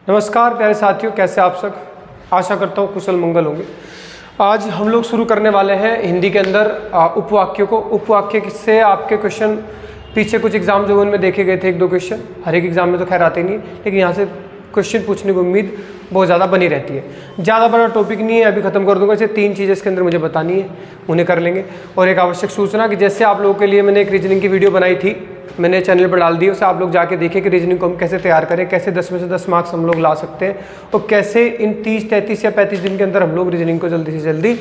नमस्कार प्यारे साथियों, कैसे आप सब। आशा करता हूँ कुशल मंगल होंगे। आज हम लोग शुरू करने वाले हैं हिंदी के अंदर उपवाक्यों को। उपवाक्य से आपके क्वेश्चन पीछे कुछ एग्जाम जो उनमें देखे गए थे, एक दो क्वेश्चन, हर एक एग्जाम में तो खैर आते नहीं, लेकिन यहाँ से क्वेश्चन पूछने की उम्मीद बहुत ज़्यादा बनी रहती है। ज़्यादा बड़ा टॉपिक नहीं है, अभी खत्म कर दूंगा। इसे 3 चीज़ें इसके अंदर मुझे बतानी है, उन्हें कर लेंगे। और एक आवश्यक सूचना कि जैसे आप लोगों के लिए मैंने एक रीजनिंग की वीडियो बनाई थी, मैंने चैनल पर डाल दी, उसे आप लोग जाके देखिए कि रीजनिंग को हम कैसे तैयार करें, कैसे 10 में से 10 मार्क्स हम लोग ला सकते हैं और कैसे इन 30, 33 या 35 दिन के अंदर हम लोग रीजनिंग को जल्दी से जल्दी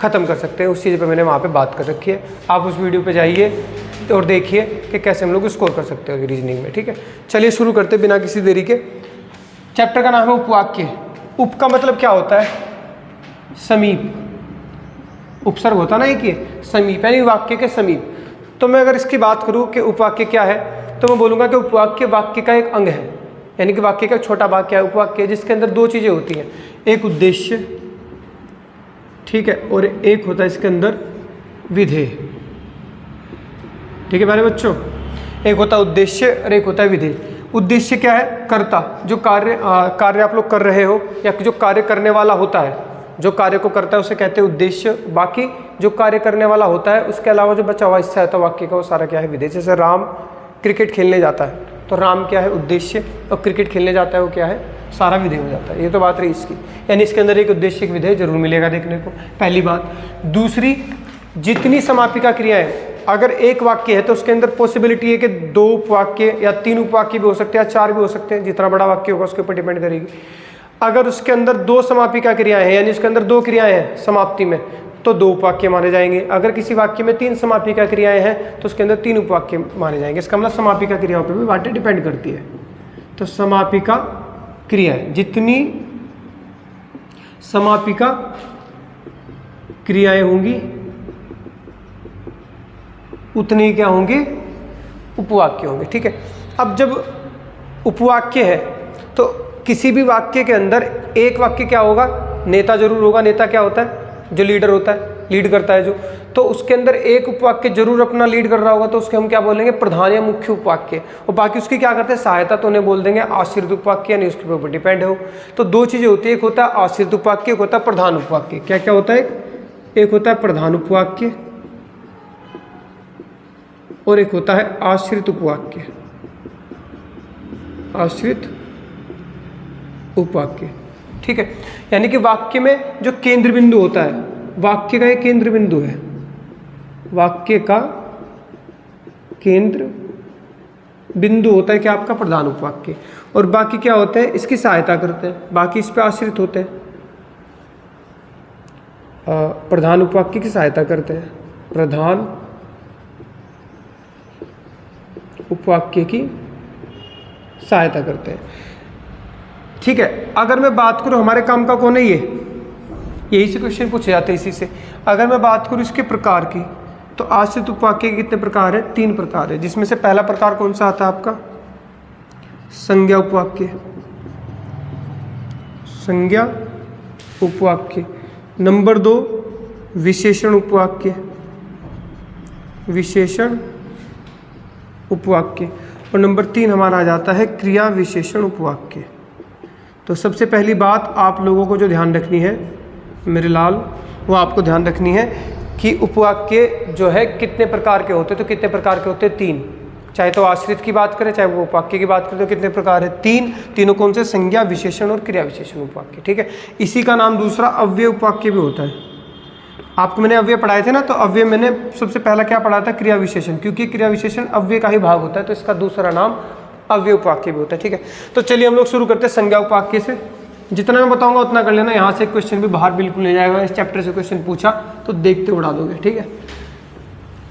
ख़त्म कर सकते हैं। उस चीज़ पर मैंने वहाँ पर बात कर रखी है। आप उस वीडियो पर जाइए और देखिए कि कैसे हम लोग स्कोर कर सकते हैं रीजनिंग में। ठीक है, चलिए शुरू करते बिना किसी देरी के। चैप्टर का नाम है उपवाक्य। उप का मतलब क्या होता है? समीप। उपसर्ग होता ना एक ये, समीप यानी वाक्य के समीप। तो मैं अगर इसकी बात करूं कि उपवाक्य क्या है, तो मैं बोलूँगा कि उपवाक्य वाक्य का एक अंग है, यानी कि वाक्य का छोटा भाग क्या है? उपवाक्य, जिसके अंदर 2 चीज़ें होती हैं, एक उद्देश्य, ठीक है, और एक होता है इसके अंदर विधेय। ठीक है प्यारे बच्चों, एक होता है उद्देश्य और एक होता है विधेय। उद्देश्य क्या है? कर्ता, जो कार्य आप लोग कर रहे हो या जो कार्य करने वाला होता है, जो कार्य को करता है उसे कहते हैं उद्देश्य। बाकी जो कार्य करने वाला होता है उसके अलावा जो बचा हुआ हिस्सा है वाक्य का, वो सारा क्या है? विधेय। जैसे राम क्रिकेट खेलने जाता है तो राम क्या है? उद्देश्य, और क्रिकेट खेलने जाता है वो क्या है? सारा विधेय हो जाता है। ये तो बात रही इसकी, यानी इसके अंदर एक उद्देश्य, एक विधेय जरूर मिलेगा देखने को, पहली बात। दूसरी, जितनी समापिका क्रियाएं, अगर एक वाक्य है तो उसके अंदर पॉसिबिलिटी है कि 2 उपवाक्य या 3 उपवाक्य भी हो सकते हैं या 4 भी हो सकते हैं, जितना बड़ा वाक्य होगा उसके ऊपर डिपेंड करेगी। अगर उसके अंदर 2 समापिका क्रियाएं हैं, यानी उसके अंदर 2 क्रियाएं हैं समाप्ति में, तो 2 उपवाक्य माने जाएंगे। अगर किसी वाक्य में 3 समापिका क्रियाएं हैं तो उसके अंदर 3 उपवाक्य माने जाएंगे। इसका मतलब समापिका क्रियाओं पर भी बातें डिपेंड करती है। तो समापिका क्रियाएं, जितनी समापिका क्रियाएं होंगी उतने क्या होंगे? उपवाक्य होंगे। ठीक है, अब जब उपवाक्य है तो किसी भी वाक्य के अंदर एक वाक्य क्या होगा? नेता जरूर होगा। नेता क्या होता है? जो लीडर होता है, लीड करता है जो। तो उसके अंदर एक उपवाक्य जरूर अपना लीड कर रहा होगा, तो उसके हम क्या बोलेंगे? प्रधान या मुख्य उपवाक्य। और बाकी उसकी क्या करते हैं? सहायता, तो उन्हें बोल देंगे आश्रित उपवाक्य, यानी उसके ऊपर डिपेंड हो। तो 2 चीज़ें होती है, एक होता है आश्रित उपवाक्य, एक होता है प्रधान उपवाक्य। क्या क्या होता है? एक होता है प्रधान उपवाक्य और एक होता है आश्रित उपवाक्य। आश्रित उपवाक्य, ठीक है, यानी कि वाक्य में जो केंद्र बिंदु होता है, वाक्य का एक केंद्र बिंदु है, वाक्य का केंद्र बिंदु होता है क्या? आपका प्रधान उपवाक्य। और बाकी क्या होते हैं? इसकी सहायता करते हैं, बाकी इस पे आश्रित होते हैं। प्रधान उपवाक्य की सहायता करते हैं, प्रधान उपवाक्य की सहायता करते हैं। ठीक है, अगर मैं बात करूं, हमारे काम का कौन है ये? यही से क्वेश्चन पूछे जाते हैं इसी से। अगर मैं बात करूं इसके प्रकार की, तो आश्रित उपवाक्य के कितने प्रकार है? 3 प्रकार है, जिसमें से पहला प्रकार कौन सा आता है आपका? संज्ञा उपवाक्य। संज्ञा उपवाक्य। नंबर 2 विशेषण उपवाक्य। विशेषण उपवाक्य। और नंबर 3 हमारा आ जाता है क्रिया विशेषण उपवाक्य। तो सबसे पहली बात आप लोगों को जो ध्यान रखनी है मेरे लाल, वो आपको ध्यान रखनी है कि उपवाक्य जो है कितने प्रकार के होते हैं। तो कितने प्रकार के होते हैं? 3। चाहे तो आश्रित की बात करें, चाहे वो उपवाक्य की बात करें, तो कितने प्रकार है? 3। तीनों कौन से? संज्ञा, विशेषण और क्रिया विशेषण उपवाक्य। ठीक है, इसी का नाम दूसरा अव्यय उपवाक्य भी होता है। आपको मैंने अव्यय पढ़ाए थे ना, तो अव्यय मैंने सबसे पहला क्या पढ़ा था? क्रिया विशेषण, क्योंकि क्रिया विशेषण अव्यय का ही भाग होता है, तो इसका दूसरा नाम अव्यय उपवाक्य भी होता है। ठीक है, तो चलिए हम लोग शुरू करते हैं संज्ञा उपवाक्य से। जितना मैं बताऊंगा उतना कर लेना, यहाँ से क्वेश्चन भी बाहर बिल्कुल नहीं जाएगा। इस चैप्टर से क्वेश्चन पूछा तो देखते उड़ा दोगे। ठीक है,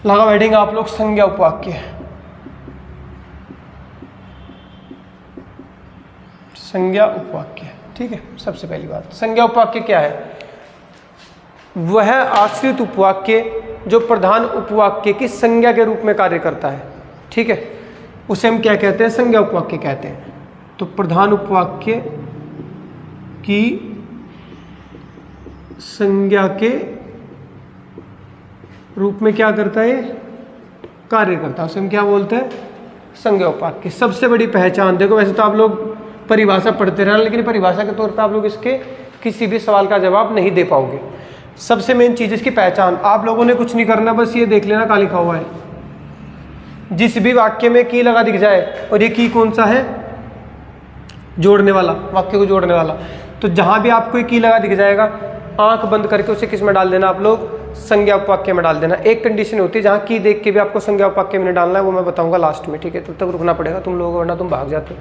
लगा बैठेंगे आप लोग। संज्ञा उपवाक्य, संज्ञा उपवाक्य। ठीक है, सबसे पहली बात, संज्ञा उपवाक्य क्या है? वह आश्रित उपवाक्य जो प्रधान उपवाक्य की संज्ञा के रूप में कार्य करता है। ठीक है, उसे हम क्या कहते हैं? संज्ञा उपवाक्य कहते हैं। तो प्रधान उपवाक्य की संज्ञा के रूप में क्या करता है? कार्य करता है, उसे हम क्या बोलते हैं? संज्ञा उपवाक्य। सबसे बड़ी पहचान देखो, वैसे तो आप लोग परिभाषा पढ़ते रहना, लेकिन परिभाषा के तौर पे आप लोग इसके किसी भी सवाल का जवाब नहीं दे पाओगे। सबसे मेन चीज़ इसकी पहचान, आप लोगों ने कुछ नहीं करना, बस ये देख लेना क्या लिखा हुआ है। जिस भी वाक्य में की लगा दिख जाए, और ये की कौन सा है, जोड़ने वाला, वाक्य को जोड़ने वाला, तो जहाँ भी आपको ये की लगा दिख जाएगा आंख बंद करके उसे किस में डाल देना, आप लोग संज्ञा उपवाक्य में डाल देना। एक कंडीशन होती है जहाँ की देख के भी आपको संज्ञा उपवाक्य में डालना है, वो मैं बताऊंगा लास्ट में, ठीक है। तब तक रुकना पड़ेगा तुम लोगों को, वरना तुम भाग जाते हो,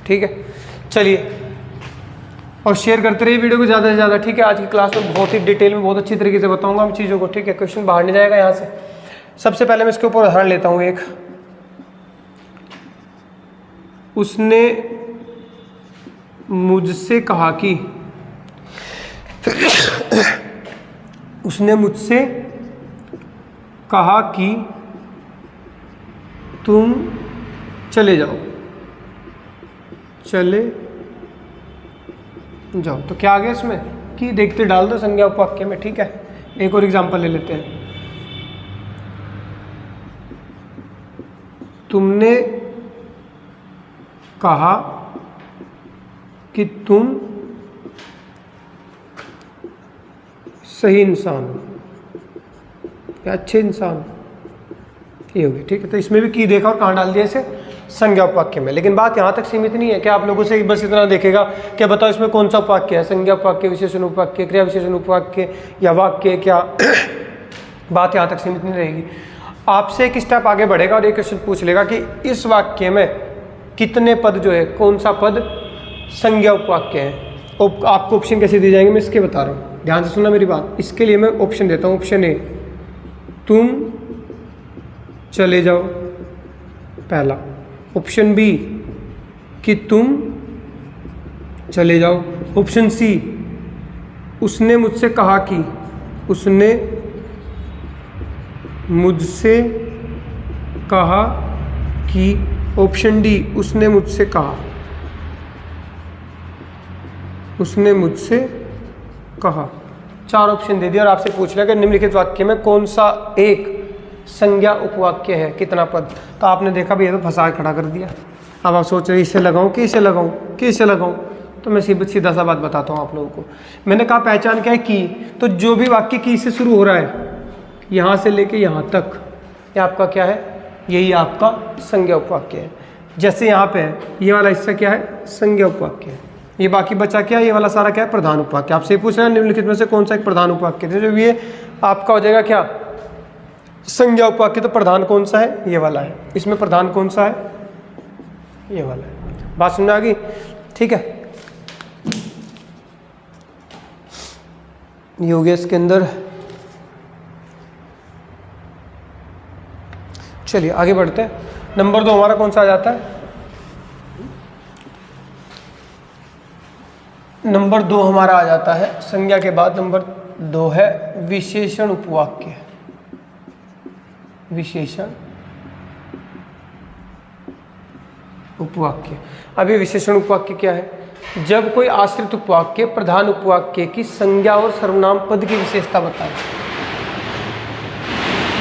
ठीक है। चलिए, और शेयर करते रहिए वीडियो को ज़्यादा से ज़्यादा, ठीक है। आज की क्लास में बहुत ही डिटेल में बहुत अच्छी तरीके से बताऊंगा हम चीज़ों को, ठीक है। क्वेश्चन बाहर नहीं जाएगा यहाँ से। सबसे पहले मैं इसके ऊपर उदाहरण लेता हूँ एक। उसने मुझसे कहा कि उसने मुझसे कहा कि तुम चले जाओ, चले जाओ। तो क्या आ गया इसमें, कि देखते डाल दो संज्ञा उपवाक्य में, ठीक है। एक और एग्जांपल ले लेते हैं। तुमने कहा कि तुम सही इंसान हो या अच्छे इंसान हो, ये हो गया, ठीक है। तो इसमें भी की देखा और कहाँ डाल दिया इसे, संज्ञा उपवाक्य में। लेकिन बात यहाँ तक सीमित नहीं है कि आप लोगों से बस इतना देखेगा क्या बताओ इसमें कौन सा उपवाक्य है, संज्ञा उपवाक्य, विशेषण उपवाक्य, क्रिया विशेषण उपवाक्य या वाक्य, क्या बात यहाँ तक सीमित नहीं रहेगी। आपसे एक स्टेप आगे बढ़ेगा और एक क्वेश्चन पूछ लेगा कि इस वाक्य में कितने पद जो है, कौन सा पद संज्ञा उपवाक्य है। आपको ऑप्शन कैसे दिए जाएंगे मैं इसके बता रहा हूँ, ध्यान से सुनना मेरी बात। इसके लिए मैं ऑप्शन देता हूँ। ऑप्शन ए, तुम चले जाओ, पहला। ऑप्शन बी, कि तुम चले जाओ। ऑप्शन सी, उसने मुझसे कहा कि, उसने मुझसे कहा कि। ऑप्शन डी, उसने मुझसे कहा, उसने मुझसे कहा। 4 ऑप्शन दे दिया और आपसे पूछ लिया कि निम्नलिखित वाक्य में कौन सा एक संज्ञा उपवाक्य है, कितना पद। तो आपने देखा भी ये तो फंसा खड़ा कर दिया। अब आप सोच रहे इसे लगाऊं कि इसे लगाऊं कि इसे लगाऊं, तो मैं सीधा सा बात बताता हूं आप लोगों को। मैंने कहा पहचान क्या है, की। तो जो भी वाक्य की से शुरू हो रहा है, यहाँ से लेके यहाँ तक, ये आपका क्या है, यही आपका संज्ञा उपवाक्य है। जैसे यहाँ पे है, ये वाला हिस्सा क्या है, संज्ञा उपवाक्य है। ये बाकी बचा क्या, ये वाला सारा क्या है, प्रधान उपवाक्य। आपसे ये पूछ रहे हैं निम्नलिखित में से कौन सा एक प्रधान उपवाक्य है, जो ये आपका हो जाएगा क्या, संज्ञा उपवाक्य। तो प्रधान कौन सा है, ये वाला है। इसमें प्रधान कौन सा है, ये वाला है। बात सुनने आ गई, ठीक है। ये हो गया इसके अंदर। चलिए आगे बढ़ते हैं। नंबर 2 हमारा कौन सा आ जाता है, नंबर 2 हमारा आ जाता है संज्ञा के बाद नंबर 2 है विशेषण उपवाक्य। विशेषण उपवाक्य। अब ये विशेषण उपवाक्य क्या है, जब कोई आश्रित उपवाक्य प्रधान उपवाक्य की संज्ञा और सर्वनाम पद की विशेषता बताए।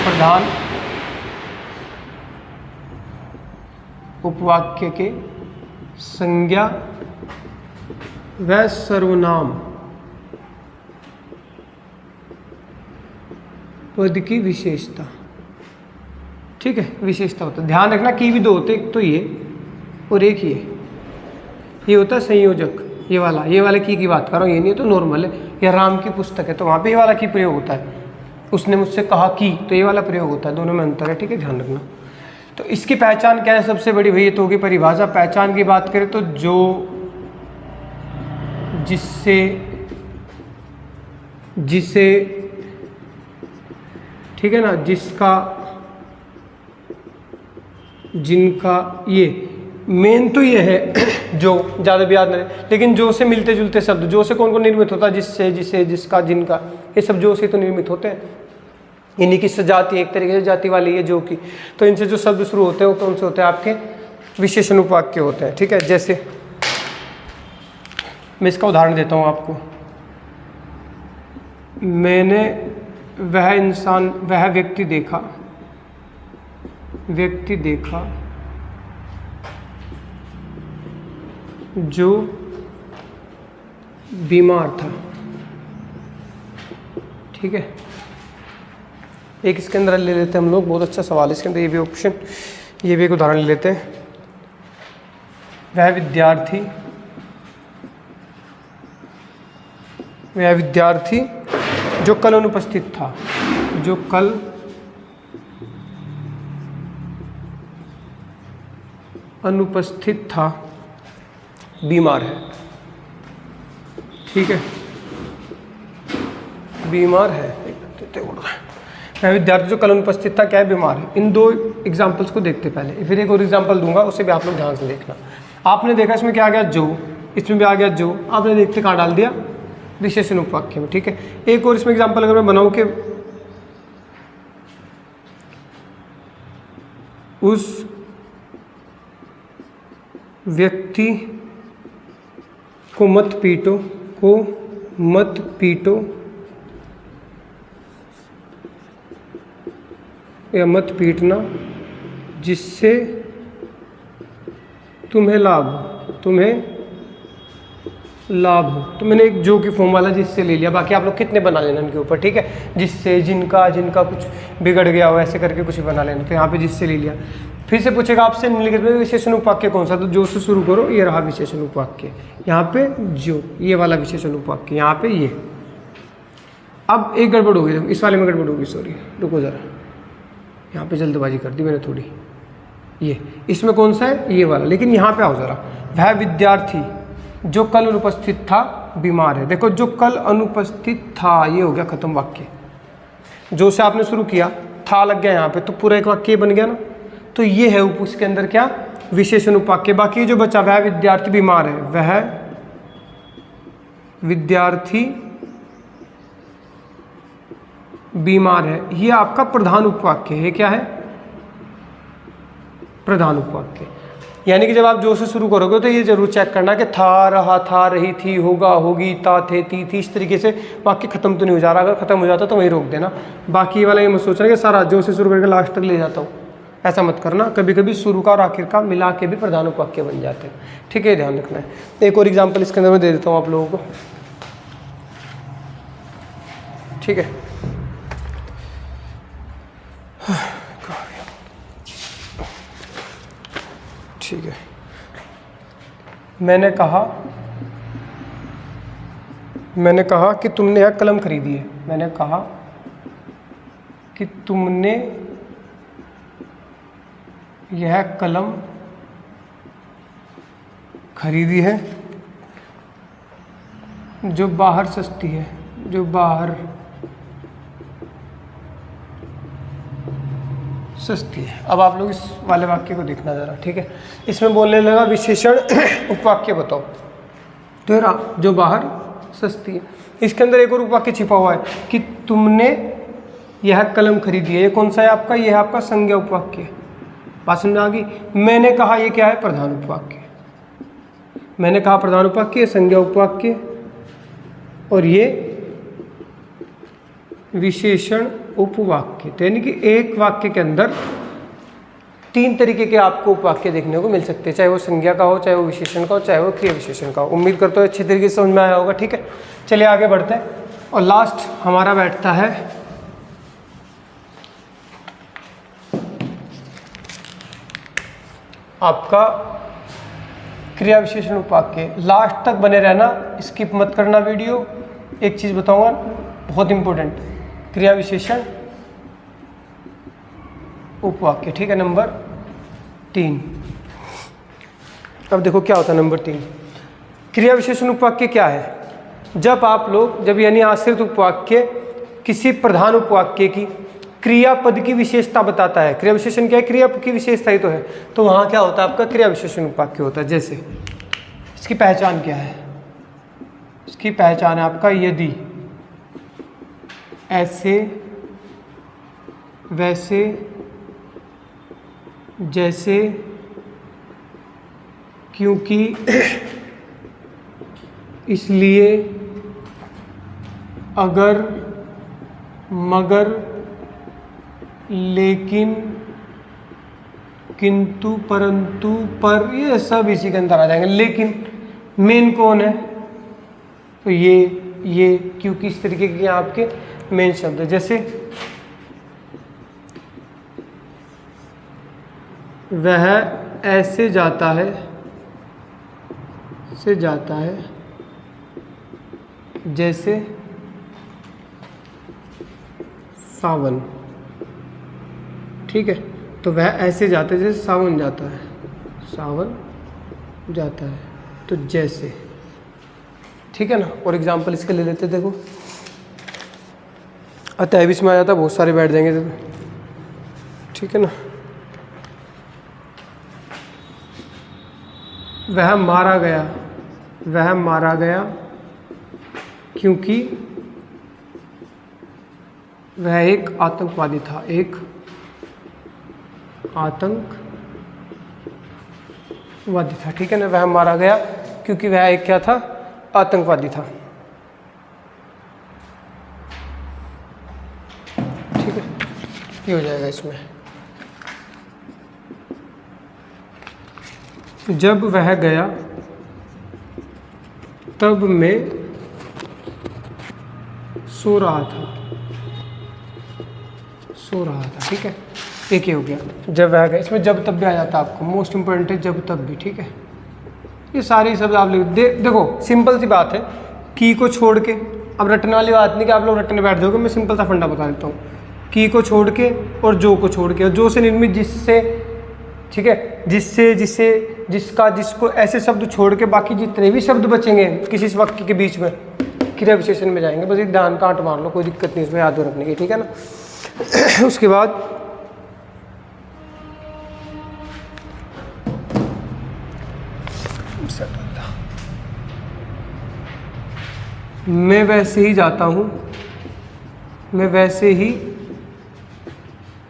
प्रधान उपवाक्य के संज्ञा व सर्वनाम पद की विशेषता, ठीक है, विशेषता होता है। ध्यान रखना की भी 2 होते, एक तो ये और एक ये होता है संयोजक। ये वाला की बात कर रहा हूँ, ये नहीं तो नॉर्मल है। या राम की पुस्तक है तो वहाँ पे ये वाला की प्रयोग होता है। उसने मुझसे कहा कि, तो ये वाला प्रयोग होता है, दोनों में अंतर है, ठीक है, ध्यान रखना। तो इसकी पहचान क्या है, सबसे बड़ी भैया तो होगी परिभाषा। पहचान की बात करें तो जो जिसे ठीक है ना, जिसका, जिनका, ये मेन तो ये है जो ज़्यादा भी याद नहीं, लेकिन जो से मिलते जुलते शब्द, जो से कौन कौन निर्मित होता है, जिससे, जिसे, जिसका, जिनका, ये सब जो से तो निर्मित होते हैं। इन्हीं की सजाती एक तरीके से जाति वाली है जो की। तो इनसे जो शब्द शुरू होते हैं वो कौन से होते हैं, आपके विशेषण उपवाक्य होते हैं, ठीक है। जैसे मैं इसका उदाहरण देता हूँ आपको। मैंने वह इंसान, वह व्यक्ति देखा जो बीमार था। ठीक है, एक इसके अंदर ले लेते हैं हम लोग, बहुत अच्छा सवाल है इसके अंदर, ये भी ऑप्शन, ये भी एक उदाहरण ले लेते हैं। वह विद्यार्थी जो कल अनुपस्थित था, जो कल अनुपस्थित था, बीमार है। ठीक है, बीमार है। वह विद्यार्थी जो कल अनुपस्थित था क्या है, बीमार है। इन दो एग्जाम्पल्स को देखते पहले, फिर एक और एग्जाम्पल दूंगा, उसे भी आप लोग ध्यान से देखना। आपने देखा इसमें क्या आ गया, जो, इसमें भी आ गया जो, आपने देखते कहाँ डाल दिया, विशेषण उपवाक्य में। ठीक है, एक और इसमें एग्जाम्पल अगर मैं बनाऊं कि उस व्यक्ति को मत पीटो या मत पीटना जिससे तुम्हें लाभ हो। तो मैंने एक जो की फॉर्म वाला जिससे ले लिया, बाकी आप लोग कितने बना लेना इनके ऊपर। ठीक है, जिससे, जिनका कुछ बिगड़ गया हो, ऐसे करके कुछ बना लेना। तो यहाँ पे जिससे ले लिया। फिर से पूछेगा आपसे निम्नलिखित में विशेषण उपवाक्य कौन सा, तो जो से शुरू करो, ये रहा विशेषण उपवाक्य। यहाँ पे जो, ये वाला विशेषण उपवाक्य, यहाँ पे ये। अब एक गड़बड़ होगी, इस वाले में गड़बड़ होगी, सॉरी, रुको ज़रा, यहाँ पे जल्दबाजी कर दी मैंने थोड़ी। ये इसमें कौन सा है, ये वाला। लेकिन यहाँ पे आओ ज़रा, वह विद्यार्थी जो कल अनुपस्थित था, बीमार है। देखो, जो कल अनुपस्थित था, ये हो गया खत्म वाक्य। जो से आपने शुरू किया, था लग गया यहाँ पे, तो पूरा एक वाक्य बन गया ना। तो ये है उसके अंदर क्या, विशेषण उपवाक्य। बाकी जो बचा, वह विद्यार्थी बीमार है, वह विद्यार्थी बीमार है, ये आपका प्रधान उपवाक्य है। क्या है, प्रधान उपवाक्य। यानी कि जब आप जो से शुरू करोगे तो ये जरूर चेक करना कि था, रहा, था, रही, थी, होगा, होगी, ता, थे, थी, इस तरीके से वाक्य खत्म तो नहीं हो जा रहा। अगर खत्म हो जाता तो वहीं रोक देना। बाकी ये वाला ये मत सोचना कि सारा जो से शुरू करके लास्ट तक ले जाता हूँ, ऐसा मत करना। कभी कभी शुरू का और आखिर का मिला के भी प्रधान उपवाक्य बन जाते हैं। ठीक है, ध्यान रखना है। एक और एग्जाम्पल इसके अंदर मैं दे देता हूँ आप लोगों को। ठीक है, ठीक है, मैंने कहा कि तुमने यह कलम खरीदी है। मैंने कहा कि तुमने यह कलम खरीदी है जो बाहर सस्ती है, जो बाहर सस्ती है। अब आप लोग इस वाले वाक्य को देखना ज़रा। ठीक है, इसमें बोलने लगा विशेषण उपवाक्य बताओ, तो ये रहा जो बाहर सस्ती है। इसके अंदर एक और उपवाक्य छिपा हुआ है कि तुमने यह कलम खरीदी है। ये कौन सा है आपका, ये है आपका संज्ञा उपवाक्य। बात समझ आ गई। मैंने कहा, ये क्या है, प्रधान उपवाक्य। मैंने कहा प्रधान उपवाक्य, संज्ञा उपवाक्य, और ये विशेषण उपवाक्य। तो यानी कि एक वाक्य के अंदर तीन तरीके के आपको उपवाक्य देखने को मिल सकते हैं, चाहे वो संज्ञा का हो, चाहे वो विशेषण का हो, चाहे वो क्रिया विशेषण का हो। उम्मीद करता हूँ अच्छी तरीके से समझ में आया होगा। ठीक है, चलिए आगे बढ़ते हैं। और लास्ट हमारा बैठता है आपका क्रिया विशेषण उपवाक्य। लास्ट तक बने रहना, स्किप मत करना वीडियो। एक चीज़ बताऊंगा बहुत इंपॉर्टेंट, क्रिया विशेषण उपवाक्य। ठीक है, नंबर 3। अब देखो क्या होता है नंबर 3। क्रिया विशेषण उपवाक्य क्या है, जब यानी आश्रित उपवाक्य किसी प्रधान उपवाक्य की क्रियापद की विशेषता बताता है। क्रिया विशेषण क्या है, क्रिया की विशेषता ही तो है। तो वहाँ क्या होता है आपका क्रिया विशेषण उपवाक्य होता है। जैसे इसकी पहचान क्या है, इसकी पहचान है आपका यदि, ऐसे, वैसे, जैसे, क्योंकि, इसलिए, अगर, मगर, लेकिन, किंतु, परंतु, पर, ये सब इसी के अंदर आ जाएंगे। लेकिन मेन कौन है, तो ये, क्योंकि इस तरीके के आपके मेन शब्द है। जैसे वह ऐसे जाता है, से जाता है जैसे सावन, ठीक है। तो वह ऐसे जाता है जैसे सावन जाता है, सावन जाता है, तो जैसे, ठीक है ना। और एग्जाम्पल इसके ले लेते, देखो अतः बीच में आ जाता, बहुत सारे बैठ जाएंगे, ठीक है ना। वह मारा गया, वह मारा गया क्योंकि वह एक आतंकवादी था, एक आतंकवादी था, ठीक है ना। वह मारा गया क्योंकि वह एक क्या था, आतंकवादी था, ठीक है। ये हो जाएगा इसमें। जब वह गया तब मैं सो रहा था, ठीक है। एक ही हो गया, जब वह गया। इसमें जब तब भी आ जाता है आपको, मोस्ट इंपॉर्टेंट है जब तब भी, ठीक है। ये सारे शब्द आप लिख देखो, सिंपल सी बात है, की को छोड़ के, अब रटने वाली बात नहीं कि आप लोग रटने बैठ जाओगे। मैं सिंपल सा फंडा बता देता हूँ, की को छोड़ के और जो को छोड़ के, और जो से निर्मित जिससे, ठीक है, जिससे, जिससे, जिसका, जिसको, ऐसे शब्द छोड़ के बाकी जितने भी शब्द बचेंगे किसी वाक्य के बीच में क्रिया विशेषण में जाएंगे। बस एक ध्यान कांट मार लो, कोई दिक्कत नहीं इसमें याद रखने की, ठीक है ना। उसके बाद मैं वैसे ही जाता हूँ, मैं वैसे ही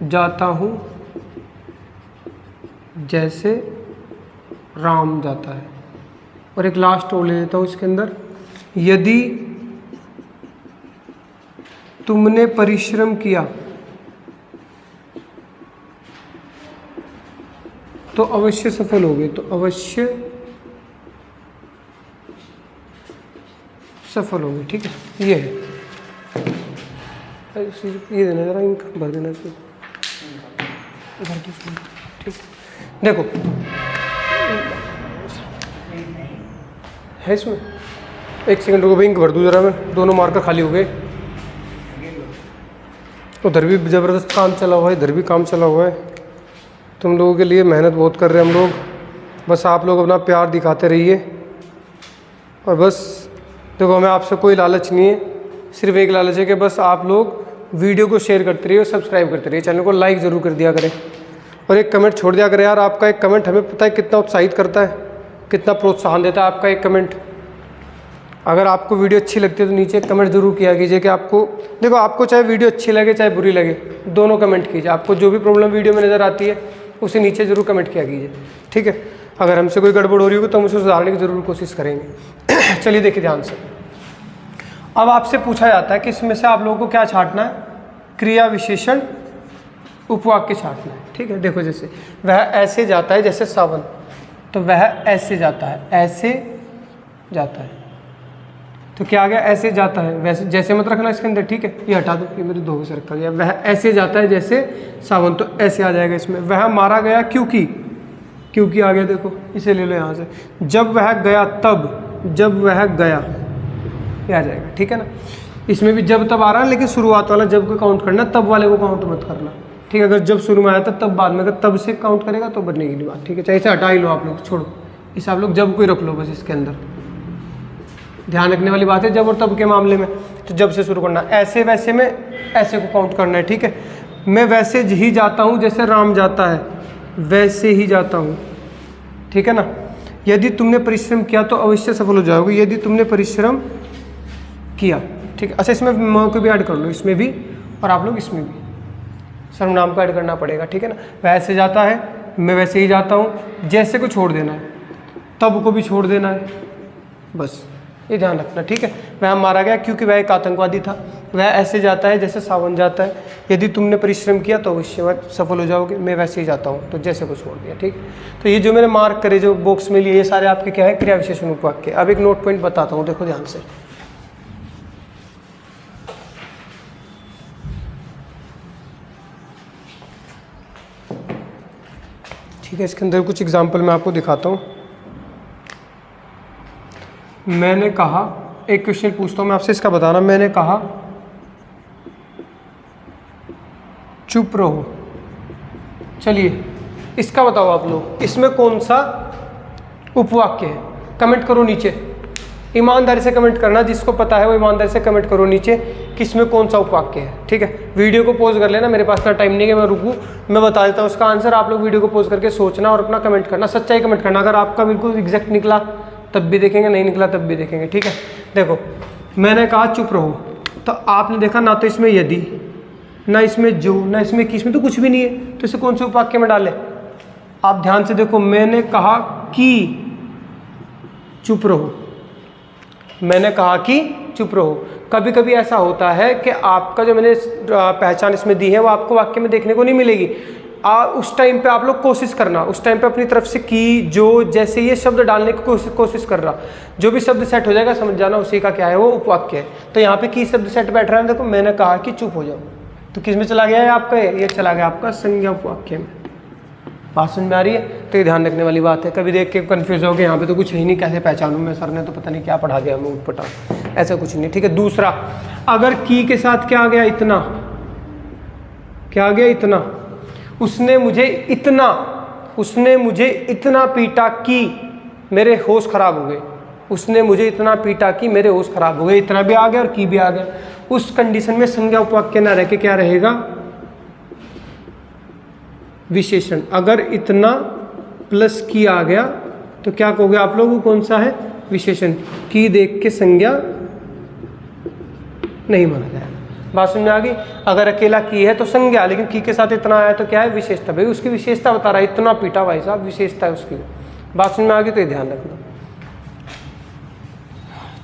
जाता हूँ जैसे राम जाता है। और एक लास्ट और ले लेता हूँ इसके अंदर, यदि तुमने परिश्रम किया तो अवश्य सफल होगे, तो अवश्य सफल होगे, ठीक है। ये है, ये देना जरा, इंक भर देना इसमें, ठीक। देखो है इसमें, एक सेकंड रुको भाई, इंक भर दूँ जरा मैं, दोनों मार्कर खाली हो गए। उधर भी ज़बरदस्त काम चला हुआ है, इधर भी काम चला हुआ है। तुम लोगों के लिए मेहनत बहुत कर रहे हैं हम लोग, बस आप लोग अपना प्यार दिखाते रहिए। और बस देखो, हमें आपसे कोई लालच नहीं है, सिर्फ एक लालच है कि बस आप लोग वीडियो को शेयर करते रहिए और सब्सक्राइब करते रहिए, चैनल को लाइक ज़रूर कर दिया करें और एक कमेंट छोड़ दिया करें। यार आपका एक कमेंट हमें पता है कितना उत्साहित करता है, कितना प्रोत्साहन देता है आपका एक कमेंट। अगर आपको वीडियो अच्छी लगती है तो नीचे कमेंट जरूर किया कीजिए कि आपको, देखो आपको चाहे वीडियो अच्छी लगे चाहे बुरी लगे, दोनों कमेंट कीजिए। आपको जो भी प्रॉब्लम वीडियो में नज़र आती है उसे नीचे ज़रूर कमेंट किया कीजिए, ठीक है। अगर हमसे कोई गड़बड़ हो रही होगी तो हम उसे सुधारने की ज़रूर कोशिश करेंगे। चलिए देखिए ध्यान से, अब आपसे पूछा जाता है कि इसमें से आप लोगों को क्या छांटना है, क्रिया विशेषण उपवाक्य छांटना है, ठीक है। देखो जैसे वह ऐसे जाता है जैसे सावन, तो वह ऐसे जाता है, ऐसे जाता है, तो क्या आ गया, ऐसे जाता है। वैसे जैसे मत रखना इसके अंदर, ठीक है, ये हटा दो, ये मेरे धोखे से रखा गया। वह ऐसे जाता है जैसे सावन, तो ऐसे आ जाएगा इसमें। वह मारा गया क्योंकि, क्योंकि आ गया, देखो इसे ले लो यहाँ से। जब वह गया तब, जब वह गया, ये आ जाएगा, ठीक है ना। इसमें भी जब तब आ रहा है, लेकिन शुरुआत वाला जब को काउंट करना, तब वाले को काउंट मत करना, ठीक है। अगर जब शुरू में आया था तब बाद में, अगर तब से काउंट करेगा तो बनने की बात, ठीक है। चाहे इसे हटा ही लो आप लोग, छोड़ो इसे, आप लोग जब कोई रख लो बस इसके अंदर। ध्यान रखने वाली बात है जब और तब के मामले में, तो जब से शुरू करना, ऐसे वैसे में ऐसे को काउंट करना है, ठीक है। मैं वैसे ही जाता हूँ जैसे राम जाता है, वैसे ही जाता हूँ, ठीक है ना। यदि तुमने परिश्रम किया तो अवश्य सफल हो जाओगे, यदि तुमने परिश्रम किया, ठीक है। अच्छा इसमें म को भी ऐड कर लो, इसमें भी और आप लोग इसमें भी सर्वनाम को ऐड करना पड़ेगा, ठीक है ना। वैसे जाता है, मैं वैसे ही जाता हूँ, जैसे को छोड़ देना है, तब को भी छोड़ देना है, बस ये ध्यान रखना, ठीक है। वह मारा गया क्योंकि वह एक आतंकवादी था। वह ऐसे जाता है जैसे सावन जाता है, यदि तुमने परिश्रम किया तो अवश्य में सफल हो जाओगे, मैं वैसे ही जाता हूँ, तो जैसे को छोड़ दिया। ठीक, तो ये जो मैंने मार्क करे जो बॉक्स में लिए, ये सारे आपके क्या है, क्रिया विशेषण उपवाक्य। अब एक नोट पॉइंट बताता हूँ, देखो ध्यान से। ठीक है, इसके अंदर कुछ एग्जाम्पल मैं आपको दिखाता हूँ। मैंने कहा, एक क्वेश्चन पूछता हूँ मैं आपसे, इसका बताना। मैंने कहा चुप रहो। चलिए इसका बताओ आप लोग, इसमें कौन सा उपवाक्य है? कमेंट करो नीचे, ईमानदारी से कमेंट करना, जिसको पता है वो ईमानदारी से कमेंट करो नीचे कि इसमें कौन सा उपवाक्य है। ठीक है, वीडियो को पॉज कर लेना, मेरे पास इतना टाइम नहीं है मैं रुकूँ, मैं बता देता हूँ उसका आंसर। आप लोग वीडियो को पॉज करके सोचना और अपना कमेंट करना, सच्चाई कमेंट करना। अगर आपका बिल्कुल एग्जैक्ट निकला तब भी देखेंगे, नहीं निकला तब भी देखेंगे। ठीक है, देखो मैंने कहा चुप रहो, तो आपने देखा ना तो इसमें यदि, ना इसमें जो, ना इसमें कि, इसमें तो कुछ भी नहीं है, तो इसे कौन से उपवाक्य में डालें? आप ध्यान से देखो, मैंने कहा कि चुप रहो, मैंने कहा कि चुप रहो। कभी कभी ऐसा होता है कि आपका जो मैंने पहचान इसमें दी है वो आपको वाक्य में देखने को नहीं मिलेगी। उस टाइम पे आप लोग कोशिश करना, उस टाइम पे अपनी तरफ से की, जो, जैसे ये शब्द डालने की कोशिश कर रहा, जो भी शब्द सेट हो जाएगा समझ जाना उसी का क्या है, वो उपवाक्य है। तो यहाँ पे की शब्द सेट बैठ रहा है, देखो मैंने कहा कि चुप हो जाओ, तो किस में चला गया है आपका? ये चला गया आपका संज्ञा उपवाक्य में। बात समझ में आ रही है? तो ये ध्यान रखने वाली बात है। कभी देख के कन्फ्यूज हो गए, यहाँ पे तो कुछ है ही नहीं, कैसे पहचानूं मैं, सर ने तो पता नहीं क्या पढ़ा दिया हमें उठपटा, ऐसा कुछ नहीं। ठीक है, दूसरा, अगर की के साथ क्या आ गया? इतना। क्या आ गया? इतना। उसने मुझे इतना, उसने मुझे इतना पीटा कि मेरे होश खराब हो गए, उसने मुझे इतना पीटा कि मेरे होश खराब हो गए। इतना भी आ गया और की भी आ गया। उस कंडीशन में संज्ञा उपवाक्य ना रह के क्या रहेगा? विशेषण। अगर इतना प्लस की आ गया तो क्या कहोगे आप लोग? कौन सा है? विशेषण। की देख के संज्ञा नहीं माना जाएगा। बात समझ में आ गई? अगर अकेला की है तो संज्ञा, लेकिन की के साथ इतना आया तो क्या है? विशेषता। भाई उसकी विशेषता बता रहा है, इतना पीटा भाई साहब, विशेषता है उसकी। बात समझ में आ गई? तो ये ध्यान रखना।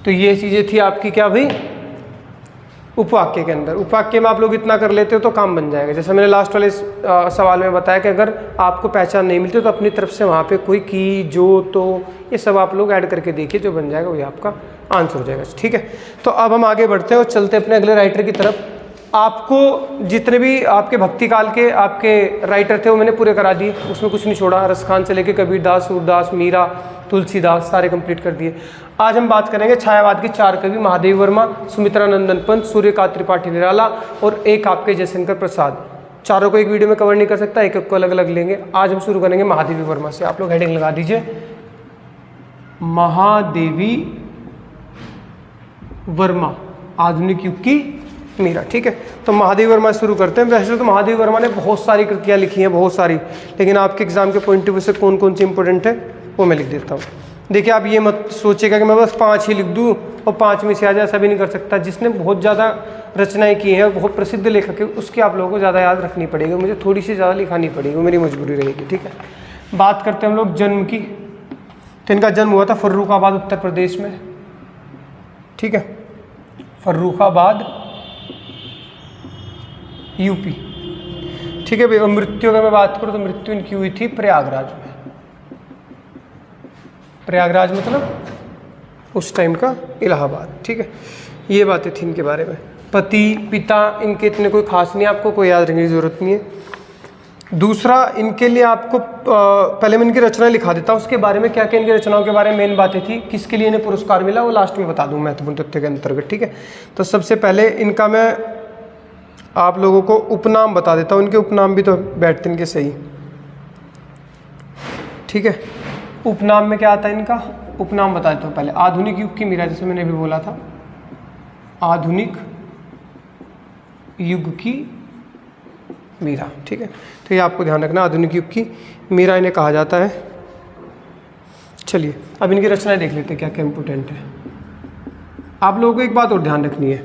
तो ये चीजें थी आपकी क्या भाई? उपवाक्य के अंदर। उपवाक्य में आप लोग इतना कर लेते हो तो काम बन जाएगा। जैसे मैंने लास्ट वाले सवाल में बताया कि अगर आपको पहचान नहीं मिलती तो अपनी तरफ से वहाँ पे कोई की, जो, तो, ये सब आप लोग ऐड करके देखिए, जो बन जाएगा वही आपका आंसर हो जाएगा। ठीक है, तो अब हम आगे बढ़ते हैं और चलते हैं अपने अगले राइटर की तरफ। आपको जितने भी आपके भक्ति काल के आपके राइटर थे वो मैंने पूरे करा दिए, उसमें कुछ नहीं छोड़ा। रसखान से लेके कबीरदास, सूरदास, मीरा, तुलसीदास, सारे कंप्लीट कर दिए। आज हम बात करेंगे छायावाद के 4 कवि, महादेवी वर्मा, सुमित्रा नंदन पंत, सूर्यकांत त्रिपाठी निराला और एक आपके जयशंकर प्रसाद। चारों को एक वीडियो में कवर नहीं कर सकता, एक एक को अलग अलग लेंगे। आज हम शुरू करेंगे महादेवी वर्मा से। आप लोग हेडिंग लगा दीजिए, महादेवी वर्मा, आधुनिक युग की मीरा। ठीक है, तो महादेवी वर्मा शुरू करते हैं। वैसे तो महादेवी वर्मा ने बहुत सारी कृतियाँ लिखी हैं, बहुत सारी, लेकिन आपके एग्जाम के पॉइंट ऑफ व्यू से कौन कौन सी इंपॉर्टेंट है वो मैं लिख देता हूँ। देखिए, आप ये मत सोचिएगा कि मैं बस 5 ही लिख दूँ और 5 में से आ जाए, ऐसा भी नहीं कर सकता। जिसने बहुत ज़्यादा रचनाएं की हैं, बहुत प्रसिद्ध लेखक है, उसकी आप लोगों को ज़्यादा याद रखनी पड़ेगी, मुझे थोड़ी सी ज़्यादा लिखानी पड़ेगी, वो मेरी मजबूरी रहेगी। ठीक है, बात करते हैं हम लोग जन्म की। तो इनका जन्म हुआ था फर्रुखाबाद, उत्तर प्रदेश में। ठीक है, फर्रुखाबाद, यूपी। ठीक है भाई, मृत्यु अगर मैं बात करूँ तो मृत्यु इनकी हुई थी प्रयागराज में। प्रयागराज मतलब उस टाइम का इलाहाबाद। ठीक है, ये बातें थी इनके बारे में। पति, पिता इनके इतने कोई खास नहीं, आपको कोई याद रखने की जरूरत नहीं है। दूसरा, इनके लिए आपको पहले मैं इनकी रचना लिखा देता हूँ, उसके बारे में क्या क्या इनकी रचनाओं के बारे में मेन बातें थी, किसके लिए इन्हें पुरस्कार मिला, वो लास्ट में बता दूँ महत्वपूर्ण तथ्य के अंतर्गत। ठीक है, तो सबसे पहले इनका मैं आप लोगों को उपनाम बता देता हूँ। इनके उपनाम भी तो बैठते इनके सही। ठीक है, उपनाम में क्या आता है इनका? उपनाम बता देता हूँ पहले। आधुनिक युग की मीरा, जैसे मैंने अभी बोला था, आधुनिक युग की मीरा। ठीक है, तो ये आपको ध्यान रखना, आधुनिक युग की मीरा इन्हें कहा जाता है। चलिए अब इनकी रचनाएं देख लेते हैं क्या क्या इंपॉर्टेंट है। आप लोगों को एक बात और ध्यान रखनी है,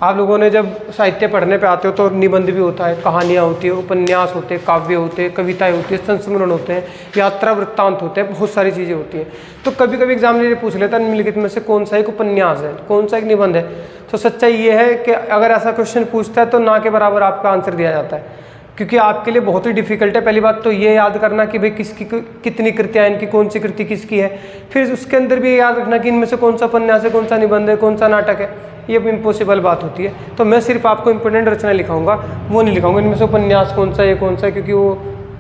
आप लोगों ने जब साहित्य पढ़ने पे आते हो तो निबंध भी होता है, कहानियाँ होती है, उपन्यास होते हैं, काव्य होते हैं, कविताएं होती है, संस्मरण होते हैं, यात्रा वृत्तांत होते हैं, बहुत सारी चीज़ें होती हैं। तो कभी कभी एग्जामिनर ये पूछ लेता है निम्नलिखित में से कौन सा एक उपन्यास है, कौन सा एक निबंध है। तो सच्चाई ये है कि अगर ऐसा क्वेश्चन पूछता है तो ना के बराबर आपका आंसर दिया जाता है, क्योंकि आपके लिए बहुत ही डिफिकल्ट है। पहली बात तो ये याद करना कि भाई किसकी कितनी कृतियाँ, इनकी कौन सी कृति किसकी है, फिर उसके अंदर भी याद रखना कि इनमें से कौन सा उपन्यास है, कौन सा निबंध है, कौन सा नाटक है। ये भी इम्पॉसिबल बात होती है। तो मैं सिर्फ आपको इंपोर्टेंट रचना लिखाऊंगा, वो नहीं लिखाऊंगा इनमें से उपन्यास कौन सा है कौन सा है, क्योंकि वो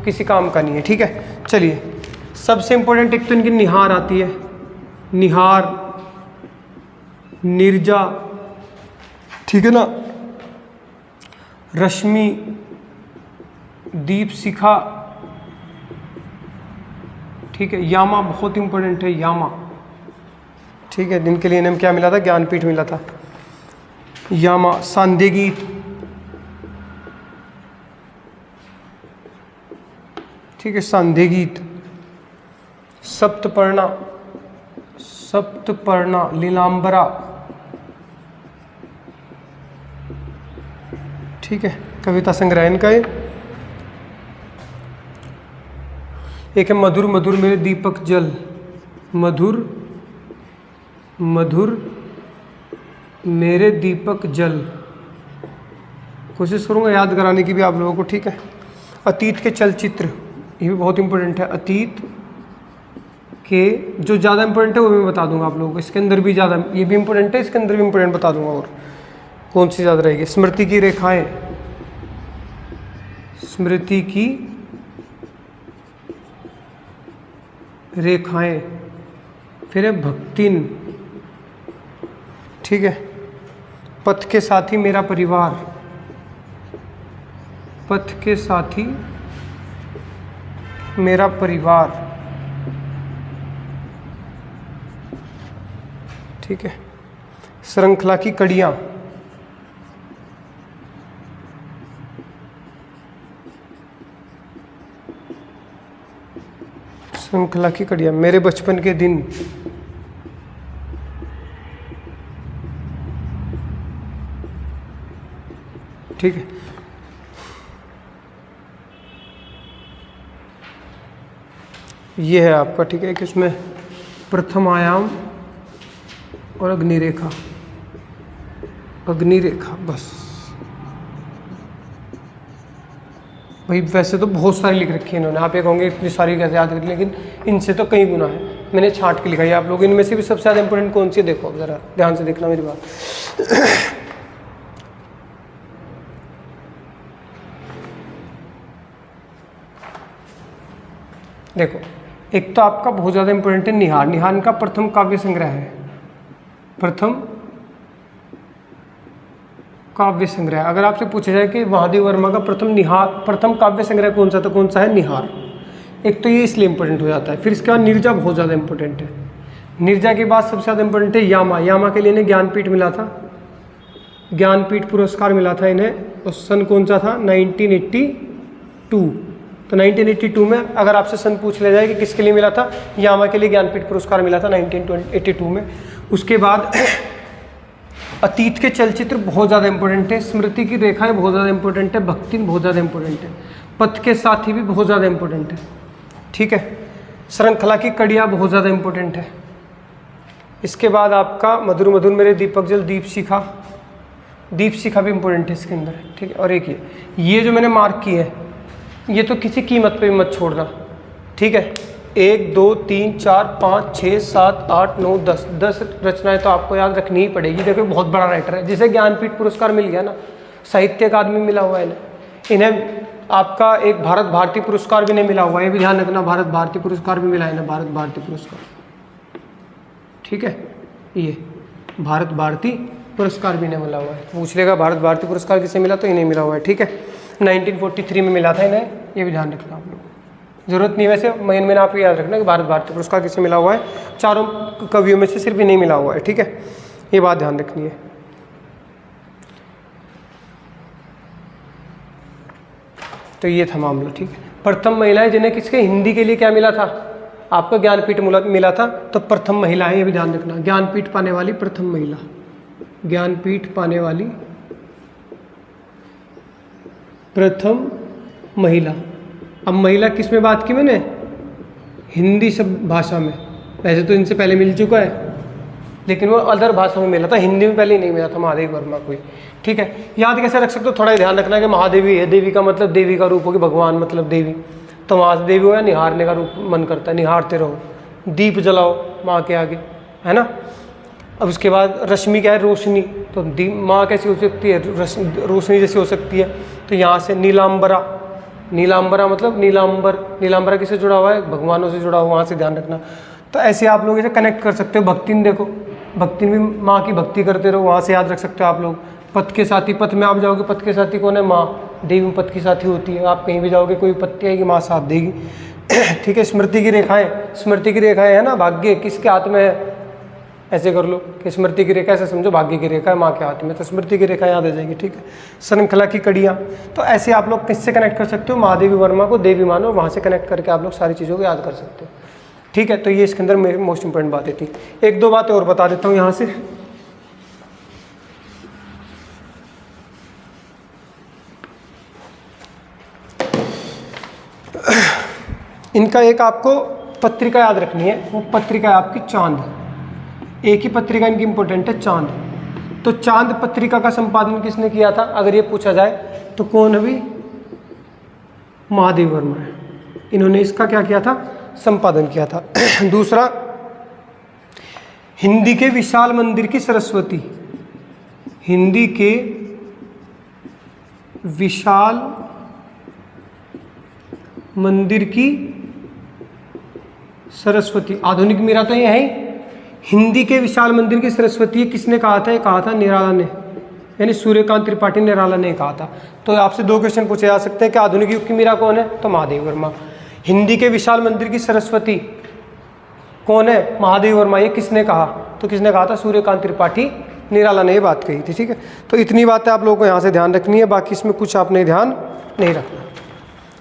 किसी काम का नहीं है। ठीक है, चलिए सबसे इंपॉर्टेंट एक तो इनकी निहार आती है, निहार, निर्जा, ठीक है ना, रश्मि, दीप शिखा, ठीक है, यामा बहुत इंपॉर्टेंट है, यामा, ठीक है, जिनके लिए इन्हें क्या मिला था, ज्ञानपीठ मिला था, यामा, सांध्य गीत, ठीक है, सांध्य गीत, सप्तपर्णा, सप्तपर्णा, लीलांबरा, ठीक है, कविता संग्रह इनका है। एक है मधुर मधुर मेरे दीपक जल, मधुर मधुर मेरे दीपक जल, कोशिश करूँगा याद कराने की भी आप लोगों को। ठीक है, अतीत के चलचित्र, ये भी बहुत इंपॉर्टेंट है, अतीत के जो ज़्यादा इंपॉर्टेंट है वो मैं बता दूंगा आप लोगों को, इसके अंदर भी ज़्यादा, ये भी इंपॉर्टेंट है, इसके अंदर भी इंपॉर्टेंट बता दूंगा और कौन सी ज़्यादा रहेगी। स्मृति की रेखाएं, स्मृति की रेखाएं, फिर है भक्तिन, ठीक है, पथ के साथी मेरा परिवार, पथ के साथी मेरा परिवार, ठीक है, श्रृंखला की कड़ियाँ, श्रृंखला की कड़ियाँ, मेरे बचपन के दिन, ठीक है, ये है आपका, ठीक है, कि उसमें प्रथम आयाम और अग्निरेखा, अग्निरेखा, बस भाई वैसे तो बहुत सारी लिख रखी है इन्होंने, आप ये कहोगे इतनी सारी कैसे याद करी, लेकिन इनसे तो कई गुना है, मैंने छांट के लिखा है। आप लोग इनमें से भी सबसे ज़्यादा इंपॉर्टेंट कौन सी है, देखो ज़रा ध्यान से देखना मेरी बात। देखो, एक तो आपका बहुत ज़्यादा इंपॉर्टेंट है निहार, निहार का प्रथम काव्य संग्रह है, प्रथम काव्य संग्रह। अगर आपसे पूछा जाए कि महादेव वर्मा का प्रथम काव्य संग्रह कौन सा, तो कौन सा है, निहार। एक तो ये इसलिए इंपॉर्टेंट हो जाता है। फिर इसके बाद निर्जा बहुत ज़्यादा इंपॉर्टेंट है, निर्जा के बाद सबसे ज़्यादा इंपॉर्टेंट है यामा, यामा के लिए इन्हें ज्ञानपीठ मिला था, ज्ञानपीठ पुरस्कार मिला था इन्हें, और सन कौन सा था, 1982। तो 1982 में अगर आपसे सन पूछ लिया जाए कि किसके लिए मिला था, यामा के लिए ज्ञानपीठ पुरस्कार मिला था 1982 में। उसके बाद अतीत के चलचित्र बहुत ज़्यादा इंपॉर्टेंट है, स्मृति की रेखाएं बहुत ज़्यादा इंपॉर्टेंट है, भक्ति बहुत ज़्यादा इंपॉर्टेंट है, पथ के साथी भी बहुत ज़्यादा इंपॉर्टेंट है, ठीक है, श्रृंखला की कड़ियाँ बहुत ज़्यादा इंपॉर्टेंट है। इसके बाद आपका मधुर मधुर मेरे दीपक जल, दीप शिखा, दीप शिखा भी इंपॉर्टेंट है इसके अंदर, ठीक है। और एक ये जो मैंने मार्क की है, ये तो किसी कीमत पे भी मत छोड़ना, ठीक है। 1 2 3 4 5 6 7 8 9 10 रचनाएं तो आपको याद रखनी ही पड़ेगी। देखो बहुत बड़ा राइटर है, जिसे ज्ञानपीठ पुरस्कार मिल गया ना, साहित्य अकादमी मिला हुआ है इन्हें, आपका एक भारत भारती पुरस्कार भी नहीं मिला हुआ है, ये भी ध्यान रखना, भारत भारती पुरस्कार भी मिला है ना, भारत भारती पुरस्कार, ठीक है। ये भारत भारती पुरस्कार भी नहीं मिला हुआ है, पूछ लेगा भारत भारती पुरस्कार किसे मिला, तो इन्हें मिला हुआ है, ठीक है। 1943 में मिला था इन्हें, ये भी ध्यान रखना आप लोग, जरूरत नहीं वैसे मैंने आप याद रखना कि भारत भारती पुरस्कार किसे मिला हुआ है, चारों कवियों में से सिर्फ इन्हें मिला हुआ है, ठीक है, ये बात ध्यान रखनी है। तो ये था मामला, ठीक है। प्रथम महिलाएं जिन्हें किसके, हिंदी के लिए क्या मिला था, आपको ज्ञानपीठ मिला था, तो प्रथम महिलाएं, ये भी ध्यान रखना, ज्ञानपीठ पाने वाली प्रथम महिला, ज्ञानपीठ पाने वाली प्रथम महिला। अब महिला किस में बात की मैंने? हिंदी सब भाषा में। वैसे तो इनसे पहले मिल चुका है, लेकिन वो अदर भाषा में मिला था, हिंदी में पहले ही नहीं मिला था महादेवी वर्मा कोई। ठीक है, याद कैसे रख सकते हो? थोड़ा ध्यान रखना कि महादेवी है, देवी का मतलब देवी का रूप होगी, भगवान मतलब देवी, तो वहाँ से देवी हो या निहारने का रूप मन करता है, निहारते रहो, दीप जलाओ माँ के आगे, है ना। अब उसके बाद रश्मि क्या है? रोशनी। तो माँ कैसी हो सकती है? रोशनी जैसी हो सकती है। तो यहाँ से नीलांबरा, नीलांबरा मतलब नीलांबर, नीलांबरा किससे जुड़ा हुआ है? भगवानों से जुड़ा हुआ, वहाँ से ध्यान रखना। तो ऐसे आप लोग इसे कनेक्ट कर सकते हो। भक्तिन देखो, भक्तिन भी माँ की भक्ति करते रहो, वहाँ से याद रख सकते हो आप लोग। पथ के साथी, पथ में आप जाओगे, पथ के साथी कौन है? माँ। देवी पथ की साथी होती है, आप कहीं भी जाओगे कोई पत्ती आएगी, माँ साथ देगी। ठीक है, स्मृति की रेखाएं, स्मृति की रेखाएं है ना, भाग्य किसके हाथ में है? ऐसे कर लो कि स्मृति की रेखा, ऐसे समझो भाग्य की रेखा है माँ के हाथ में, तो स्मृति की रेखा याद आ जाएगी। ठीक है, श्रृंखला की कड़ियाँ, तो ऐसे आप लोग किससे कनेक्ट कर सकते हो? महादेवी वर्मा को देवी मानो, वहाँ से कनेक्ट करके आप लोग सारी चीज़ों को याद कर सकते हो। ठीक है, तो ये इसके अंदर मेरी मोस्ट इंपॉर्टेंट बातें थी। एक दो बातें और बता देता हूँ यहाँ से। इनका एक आपको पत्रिका याद रखनी है, वो पत्रिका है आपकी चांद। एक ही पत्रिका इनकी इंपॉर्टेंट है, चांद। तो चांद पत्रिका का संपादन किसने किया था अगर ये पूछा जाए तो? कौन अभी? महादेवी वर्मा है, इन्होंने इसका क्या किया था? संपादन किया था। दूसरा, हिंदी के विशाल मंदिर की सरस्वती, हिंदी के विशाल मंदिर की सरस्वती, आधुनिक मीरा तो ये है ही। हिंदी के विशाल मंदिर की सरस्वती किसने कहा था? ये कहा था निराला ने, यानी सूर्यकांत त्रिपाठी निराला ने कहा था। तो आपसे दो क्वेश्चन पूछे जा सकते हैं कि आधुनिक युग की मीरा कौन है? तो महादेवी वर्मा। हिंदी के विशाल मंदिर की सरस्वती कौन है? महादेवी वर्मा। ये किसने कहा? तो किसने कहा था? सूर्यकांत त्रिपाठी निराला ने ये बात कही थी। ठीक है, तो इतनी बातें आप लोगों को यहाँ से ध्यान रखनी है, बाकी इसमें कुछ आपने ध्यान नहीं रखना।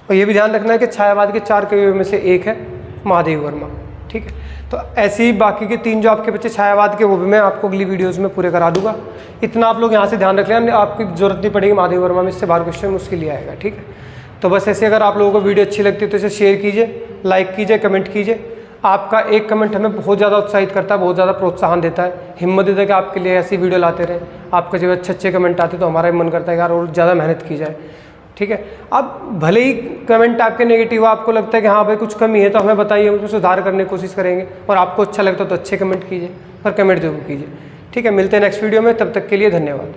और ये भी ध्यान रखना है कि छायावाद के 4 कवियों में से एक है महादेवी वर्मा। ठीक है, तो ऐसे ही बाकी के 3 जो आपके बच्चे छायावाद के, वो भी मैं आपको अगली वीडियोज़ में पूरे करा दूंगा। इतना आप लोग यहाँ से ध्यान रख लें, आपकी जरूरत नहीं पड़ेगी महादेवी वर्मा में, इससे बाहर क्वेश्चन मुश्किल ही आएगा। ठीक है, तो बस ऐसे अगर आप लोगों को वीडियो अच्छी लगती है तो इसे शेयर कीजिए, लाइक कीजिए, कमेंट कीजिए। आपका एक कमेंट हमें बहुत ज़्यादा उत्साहित करता है, बहुत ज़्यादा प्रोत्साहन देता है, हिम्मत देता है कि आपके लिए ऐसी वीडियो लाते रहें। आपके जब अच्छे कमेंट आते तो हमारा भी मन करता है यार और ज़्यादा मेहनत की जाए। ठीक है, अब भले ही कमेंट आपके नेगेटिव, आपको लगता है कि हाँ भाई कुछ कमी है तो हमें बताइए, हम सुधार करने की कोशिश करेंगे। और आपको अच्छा लगता है तो अच्छे कमेंट कीजिए और कमेंट जरूर कीजिए। ठीक है, मिलते हैं नेक्स्ट वीडियो में, तब तक के लिए धन्यवाद।